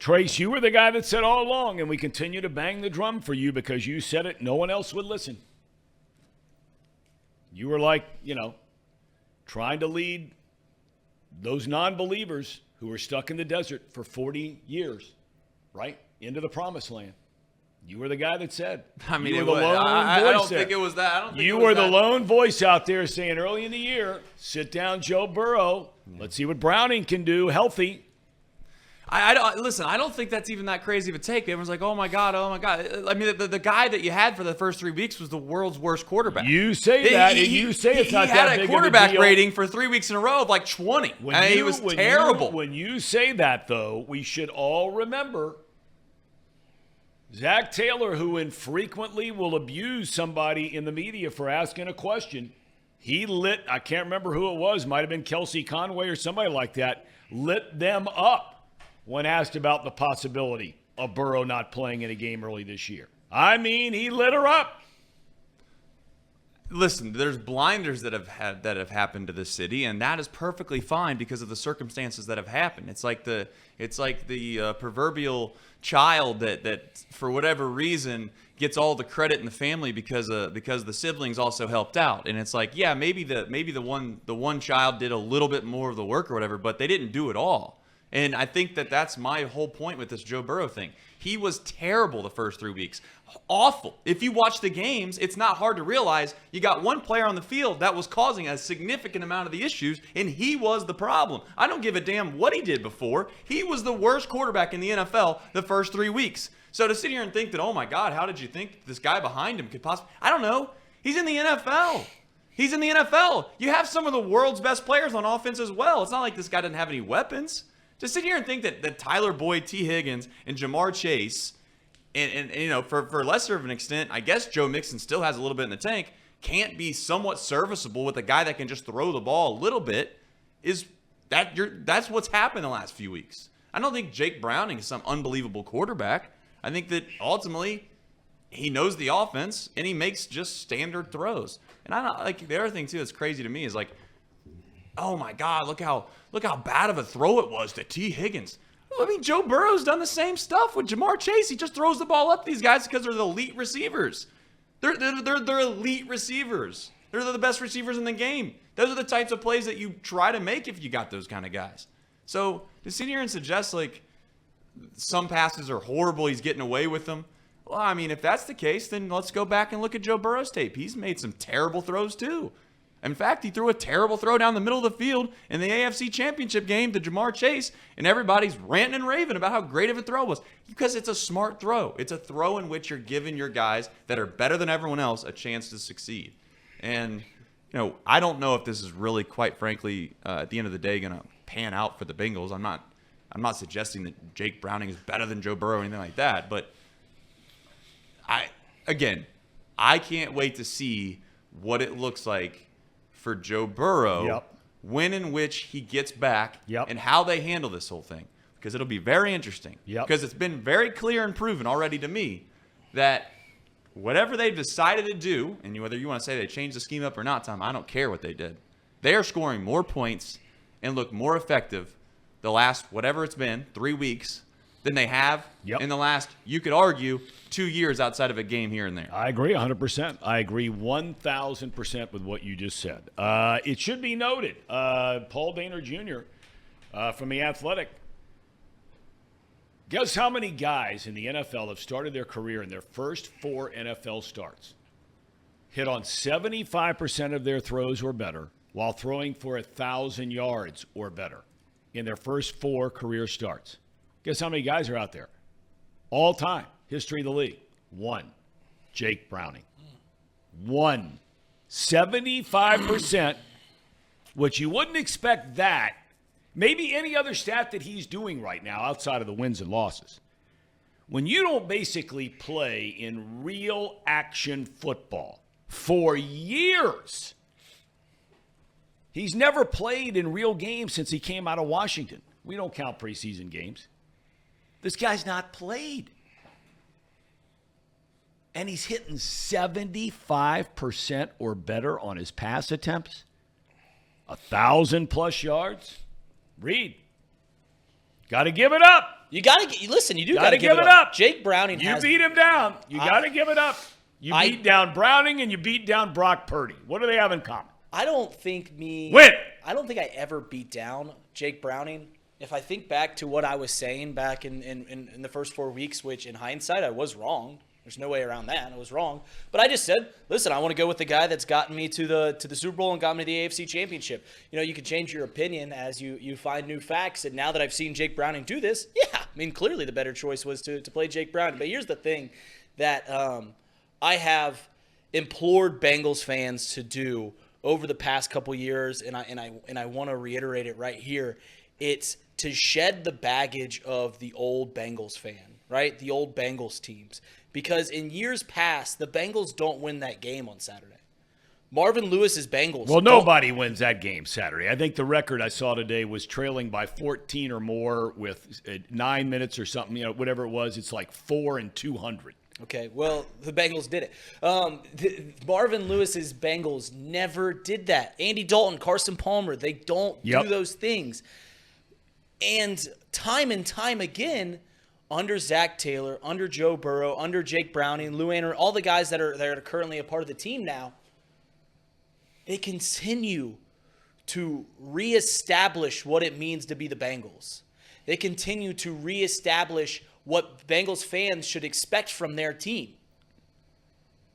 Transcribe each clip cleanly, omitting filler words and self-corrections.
Trace, you were the guy that said all along, and we continue to bang the drum for you because you said it. No one else would listen. You were like, trying to lead those non-believers who were stuck in the desert for 40 years, right, into the promised land. You were the guy that said. I mean, you were the lone voice I don't think it was that. I don't think you it was were that. the lone voice out there saying early in the year, sit down Joe Burrow. Let's see what Browning can do healthy. Listen, I don't think that's even that crazy of a take. Everyone's like, oh, my God. I mean, the guy that you had for the first 3 weeks was the world's worst quarterback. You say that, and you say it's not that big of a deal. He had a quarterback rating for 3 weeks in a row of like 20. He was terrible. When you say that, though, we should all remember Zach Taylor, who infrequently will abuse somebody in the media for asking a question, I can't remember who it was, might have been Kelsey Conway or somebody like that, lit them up when asked about the possibility of Burrow not playing in a game early this year. I mean, he lit her up. Listen, there's blinders that have happened to this city, and that is perfectly fine because of the circumstances that have happened. It's like the proverbial child that for whatever reason gets all the credit in the family because the siblings also helped out. And it's like, yeah, maybe the one child did a little bit more of the work or whatever, but they didn't do it all. And I think that's my whole point with this Joe Burrow thing. He was terrible the first 3 weeks. Awful. If you watch the games, it's not hard to realize you got one player on the field that was causing a significant amount of the issues, and he was the problem. I don't give a damn what he did before. He was the worst quarterback in the NFL the first 3 weeks. So to sit here and think that, oh my God, how did you think this guy behind him could possibly... I don't know. He's in the NFL. He's in the NFL. You have some of the world's best players on offense as well. It's not like this guy doesn't have any weapons. To sit here and think that Tyler Boyd, T. Higgins, and Jamar Chase, and for lesser of an extent, I guess Joe Mixon still has a little bit in the tank, can't be somewhat serviceable with a guy that can just throw the ball a little bit, that's what's happened the last few weeks. I don't think Jake Browning is some unbelievable quarterback. I think that ultimately he knows the offense and he makes just standard throws. And I don't like the other thing too that's crazy to me is like, oh my God, look how bad of a throw it was to T. Higgins. I mean, Joe Burrow's done the same stuff with Jamar Chase. He just throws the ball up these guys because they're the elite receivers. They're elite receivers. They're the best receivers in the game. Those are the types of plays that you try to make if you got those kind of guys. So to sit here and suggest like some passes are horrible, he's getting away with them. Well, I mean, if that's the case, then let's go back and look at Joe Burrow's tape. He's made some terrible throws too. In fact, he threw a terrible throw down the middle of the field in the AFC Championship game to Jamar Chase, and everybody's ranting and raving about how great of a throw it was because it's a smart throw. It's a throw in which you're giving your guys that are better than everyone else a chance to succeed. And, I don't know if this is really, quite frankly, at the end of the day, going to pan out for the Bengals. I'm not suggesting that Jake Browning is better than Joe Burrow or anything like that, but I can't wait to see what it looks like for Joe Burrow, when in which he gets back, and how they handle this whole thing. Because it'll be very interesting. Because it's been very clear and proven already to me that whatever they've decided to do, and whether you want to say they changed the scheme up or not, Tom, I don't care what they did. They are scoring more points and look more effective the last, whatever it's been, 3 weeks, than they have in the last, you could argue, 2 years outside of a game here and there. I agree 100%. I agree 1,000% with what you just said. It should be noted, Paul Dehner Jr. From The Athletic, guess how many guys in the NFL have started their career in their first 4 NFL starts, hit on 75% of their throws or better while throwing for 1,000 yards or better in their first 4 career starts? Guess how many guys are out there? All time, history of the league. 1, Jake Browning. 1. 75%, which you wouldn't expect that. Maybe any other stat that he's doing right now outside of the wins and losses. When you don't basically play in real action football for years, he's never played in real games since he came out of Washington. We don't count preseason games. This guy's not played. And he's hitting 75% or better on his pass attempts. 1,000+ yards. Reed, got to give it up. You got to listen. You do got Gotta to give it up. Jake Browning You has beat him down. You got to give it up. You beat down Browning and you beat down Brock Purdy. What do they have in common? I don't think I ever beat down Jake Browning. If I think back to what I was saying back in the first 4 weeks, which in hindsight I was wrong. There's no way around that. I was wrong. But I just said, listen, I want to go with the guy that's gotten me to the Super Bowl and got me to the AFC Championship. You know, you can change your opinion as you find new facts. And now that I've seen Jake Browning do this, yeah, I mean, clearly the better choice was to play Jake Browning. But here's the thing that I have implored Bengals fans to do over the past couple years, and I want to reiterate it right here. It's to shed the baggage of the old Bengals fan, right? The old Bengals teams. Because in years past, the Bengals don't win that game on Saturday. Marvin Lewis's Bengals. Well, nobody wins that game Saturday. I think the record I saw today was trailing by 14 or more with 9 minutes or something, whatever it was. It's like 4 and 200. Okay, well, the Bengals did it. Marvin Lewis's Bengals never did that. Andy Dalton, Carson Palmer, they don't do those things. And time again, under Zach Taylor, under Joe Burrow, under Jake Browning, Lou Aaron, all the guys that are currently a part of the team now, they continue to reestablish what it means to be the Bengals. They continue to reestablish what Bengals fans should expect from their team.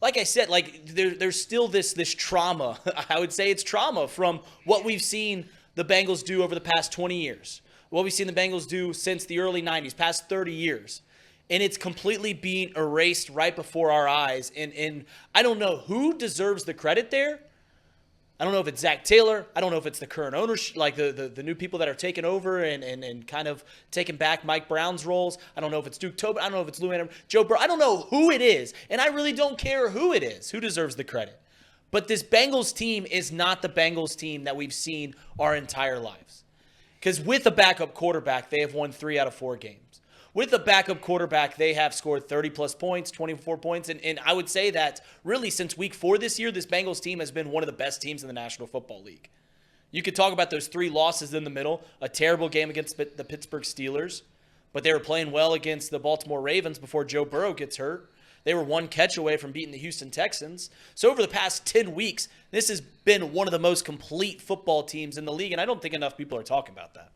Like I said, there's still this trauma. I would say it's trauma from what we've seen the Bengals do over the past 20 years. What we've seen the Bengals do since the early 90s, past 30 years. And it's completely being erased right before our eyes. And I don't know who deserves the credit there. I don't know if it's Zach Taylor. I don't know if it's the current ownership, like the new people that are taking over and kind of taking back Mike Brown's roles. I don't know if it's Duke Tobin. I don't know if it's Lou Aaron, Joe Burrow. I don't know who it is. And I really don't care who it is, who deserves the credit. But this Bengals team is not the Bengals team that we've seen our entire lives. Because with a backup quarterback, they have won 3 out of 4 games. With a backup quarterback, they have scored 30-plus points, 24 points. And I would say that really since week 4 this year, this Bengals team has been one of the best teams in the National Football League. You could talk about those 3 losses in the middle, a terrible game against the Pittsburgh Steelers, but they were playing well against the Baltimore Ravens before Joe Burrow gets hurt. They were 1 catch away from beating the Houston Texans. So over the past 10 weeks, this has been one of the most complete football teams in the league, and I don't think enough people are talking about that.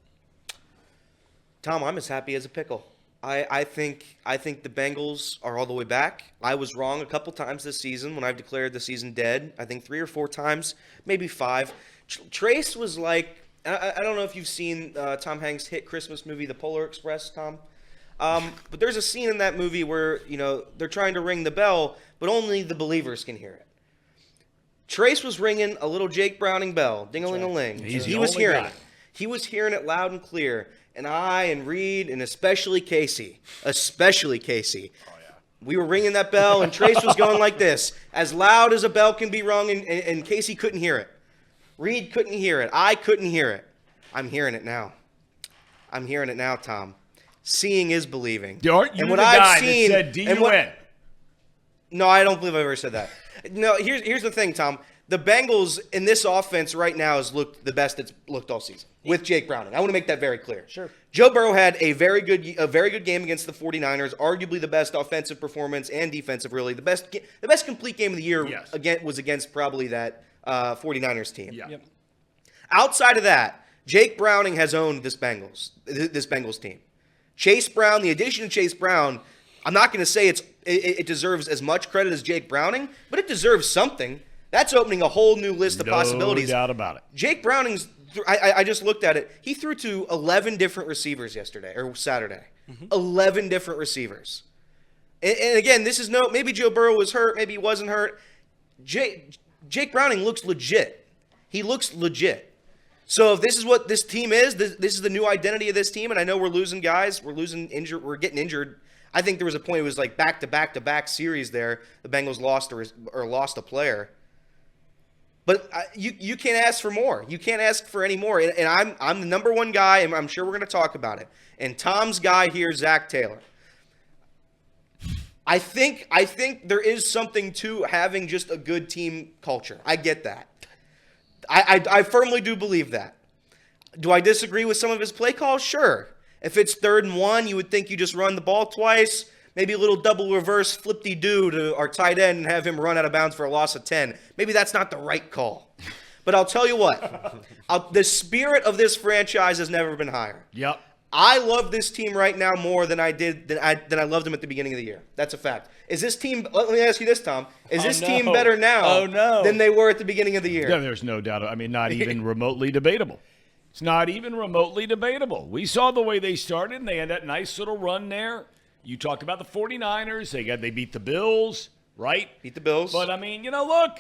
Tom, I'm as happy as a pickle. I think the Bengals are all the way back. I was wrong a couple times this season when I've declared the season dead. I think 3 or 4 times, maybe 5. Trace was like, I don't know if you've seen Tom Hanks' hit Christmas movie, The Polar Express, Tom. But there's a scene in that movie where, they're trying to ring the bell, but only the believers can hear it. Trace was ringing a little Jake Browning bell, ding-a-ling-a-ling. He was hearing it. He was hearing it loud and clear. And I and Reed and especially Casey, we were ringing that bell, and Trace was going like this, as loud as a bell can be rung, and Casey couldn't hear it. Reed couldn't hear it. I couldn't hear it. I'm hearing it now. Tom. Seeing is believing. Aren't you the guy that said D-U-N? No, I don't believe I've ever said that. No, here's the thing, Tom. The Bengals in this offense right now has looked the best it's looked all season with Jake Browning. I want to make that very clear. Sure. Joe Burrow had a very good game against the 49ers, arguably the best offensive performance and defensive, really. The best complete game of the year was against probably that 49ers team. Yeah. Yep. Outside of that, Jake Browning has owned this Bengals team. Chase Brown, the addition of Chase Brown, I'm not going to say it deserves as much credit as Jake Browning, but it deserves something. That's opening a whole new list of possibilities. No doubt about it. Jake Browning's, I just looked at it. He threw to 11 different receivers yesterday or Saturday. 11 different receivers. And again, this is maybe Joe Burrow was hurt, maybe he wasn't hurt. Jake Browning looks legit. He looks legit. So if this is what this team is, this is the new identity of this team, and I know we're losing guys, we're getting injured. I think there was a point it was like back-to-back series there. The Bengals lost lost a player. But you can't ask for more. You can't ask for any more. And I'm the number one guy, and I'm sure we're going to talk about it. And Tom's guy here, Zach Taylor. I think there is something to having just a good team culture. I get that. I firmly do believe that. Do I disagree with some of his play calls? Sure. If it's 3rd and 1, you would think you just run the ball twice, maybe a little double reverse flip-de-doo to our tight end and have him run out of bounds for a loss of 10. Maybe that's not the right call. But I'll tell you what, the spirit of this franchise has never been higher. Yep. I love this team right now more than I loved them at the beginning of the year. That's a fact. Is this team? Let me ask you this, Tom. Is this team better now than they were at the beginning of the year? Yeah, there's no doubt. I mean, not even remotely debatable. It's not even remotely debatable. We saw the way they started, and they had that nice little run there. You talked about the 49ers. They beat the Bills, right? Beat the Bills. But, I mean, look.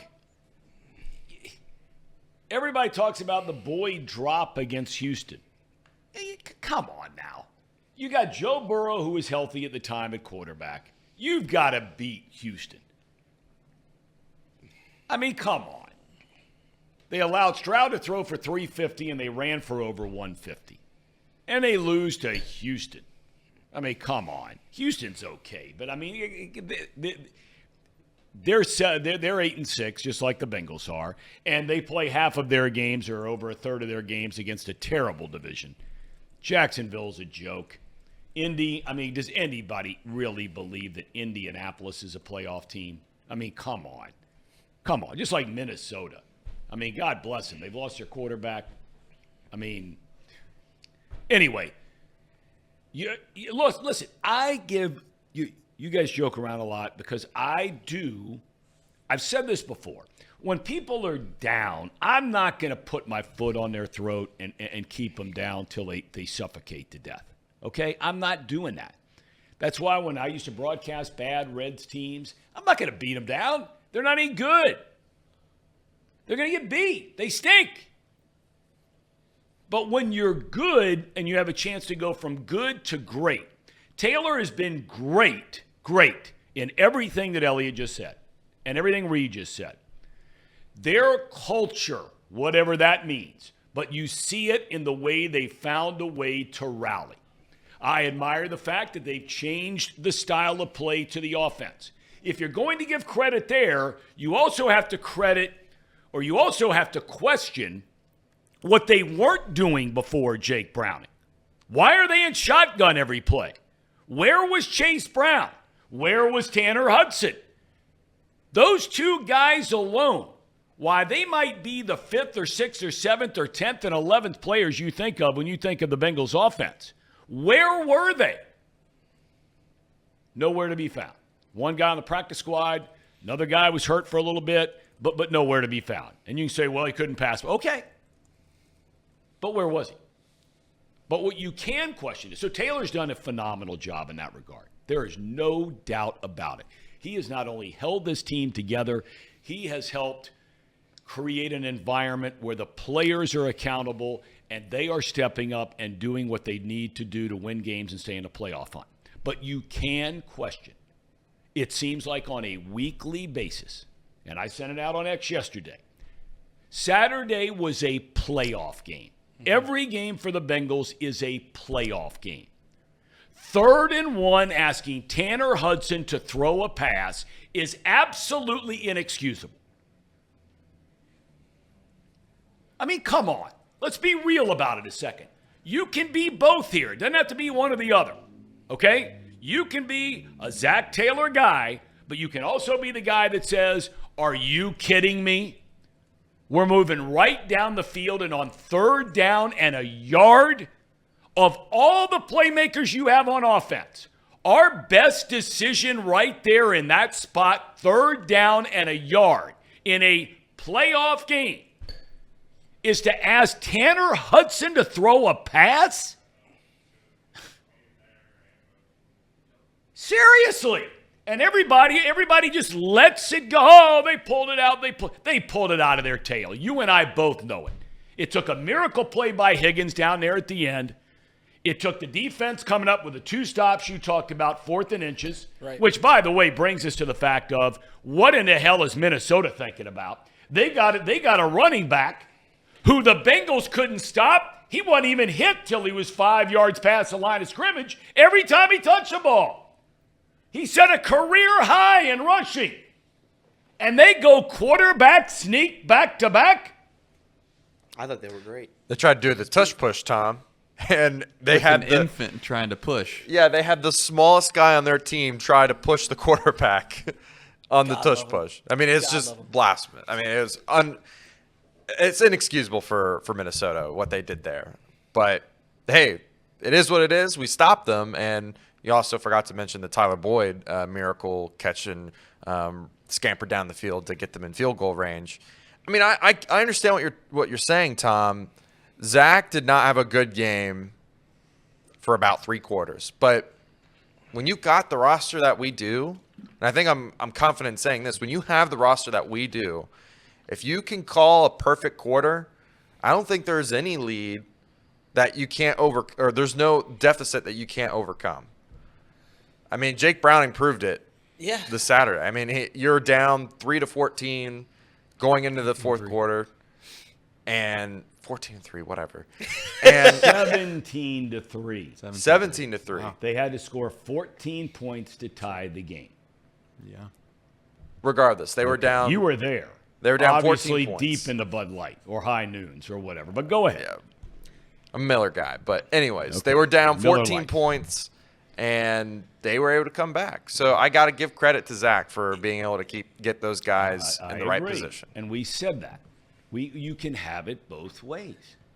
Everybody talks about the Boyd drop against Houston. Come on now. You got Joe Burrow, who was healthy at the time at quarterback. You've got to beat Houston. I mean, come on. They allowed Stroud to throw for 350, and they ran for over 150. And they lose to Houston. I mean, come on. Houston's okay, but I mean, they're 8-6, just like the Bengals are, and they play half of their games or over a third of their games against a terrible division. Jacksonville's a joke. Indy, I mean, does anybody really believe that Indianapolis is a playoff team? I mean, come on. Come on. Just like Minnesota. I mean, God bless them. They've lost their quarterback. I mean, anyway, listen, I give you. You guys joke around a lot because I've said this before. When people are down, I'm not going to put my foot on their throat and keep them down till they suffocate to death. Okay? I'm not doing that. That's why when I used to broadcast bad Reds teams, I'm not going to beat them down. They're not any good. They're going to get beat. They stink. But when you're good and you have a chance to go from good to great, Taylor has been great in everything that Elliott just said and everything Reed just said. Their culture, whatever that means, but you see it in the way they found a way to rally. I admire the fact that they've changed the style of play to the offense. If you're going to give credit there, you also have to question what they weren't doing before Jake Browning. Why are they in shotgun every play? Where was Chase Brown? Where was Tanner Hudson? Those two guys alone, why they might be the 5th or 6th or 7th or 10th and 11th players you think of when you think of the Bengals offense. Where were they? Nowhere to be found. One guy on the practice squad, another guy was hurt for a little bit, but nowhere to be found. And you can say, well, he couldn't pass. Okay. But where was he? But what you can question is, so Taylor's done a phenomenal job in that regard. There is no doubt about it. He has not only held this team together, he has helped create an environment where the players are accountable and they are stepping up and doing what they need to do to win games and stay in a playoff hunt. But you can question. It seems like on a weekly basis, and I sent it out on X yesterday, Saturday was a playoff game. Every game for the Bengals is a playoff game. 3rd and 1, asking Tanner Hudson to throw a pass is absolutely inexcusable. I mean, come on. Let's be real about it a second. You can be both here. It doesn't have to be one or the other, okay? You can be a Zach Taylor guy, but you can also be the guy that says, are you kidding me? We're moving right down the field, and on 3rd down and a yard, of all the playmakers you have on offense, our best decision right there in that spot, 3rd down and a yard in a playoff game, is to ask Tanner Hudson to throw a pass? Seriously. And everybody just lets it go. Oh, they pulled it out. They pulled it out of their tail. You and I both know it. It took a miracle play by Higgins down there at the end. It took the defense coming up with the 2 stops you talked about, 4th and inches, right. Which, by the way, brings us to the fact of what in the hell is Minnesota thinking about? They got a running back who the Bengals couldn't stop. He wasn't even hit till he was 5 yards past the line of scrimmage every time he touched the ball. He set a career high in rushing. And they go quarterback sneak back to back. I thought they were great. They tried to do the touch push, Tom. And they With had an the infant trying to push. yeah, they had the smallest guy on their team try to push the quarterback on the tush love him. push. I mean, it's God just love him. blasphemous. I mean, it's inexcusable for Minnesota what they did there. But hey, it is what it is. We stopped them, and you also forgot to mention the Tyler Boyd miracle catch and scamper down the field to get them in field goal range. I mean, I understand what you're saying, Tom. Zach did not have a good game for about 3 quarters, but when you got the roster that we do, and I think I'm confident in saying this, when you have the roster that we do, if you can call a perfect quarter, I don't think there's any lead that you can't or there's no deficit that you can't overcome. I mean, Jake Browning proved it Yeah. this Saturday. I mean, you're down 3-14 going into the fourth quarter, and 14-3, whatever, and 17-3. 17-3. They had to score 14 points to tie the game. Yeah. Regardless, they were down. You were there. They were down 14 obviously points. deep in the Bud Light or high noons or whatever. But go ahead. Yeah, a Miller guy. But anyways, Okay. they were down Miller 14 Lite. points, and they were able to come back. So I got to give credit to Zach for being able to get those guys I in the right agree. position. And we said that. You can have it both ways.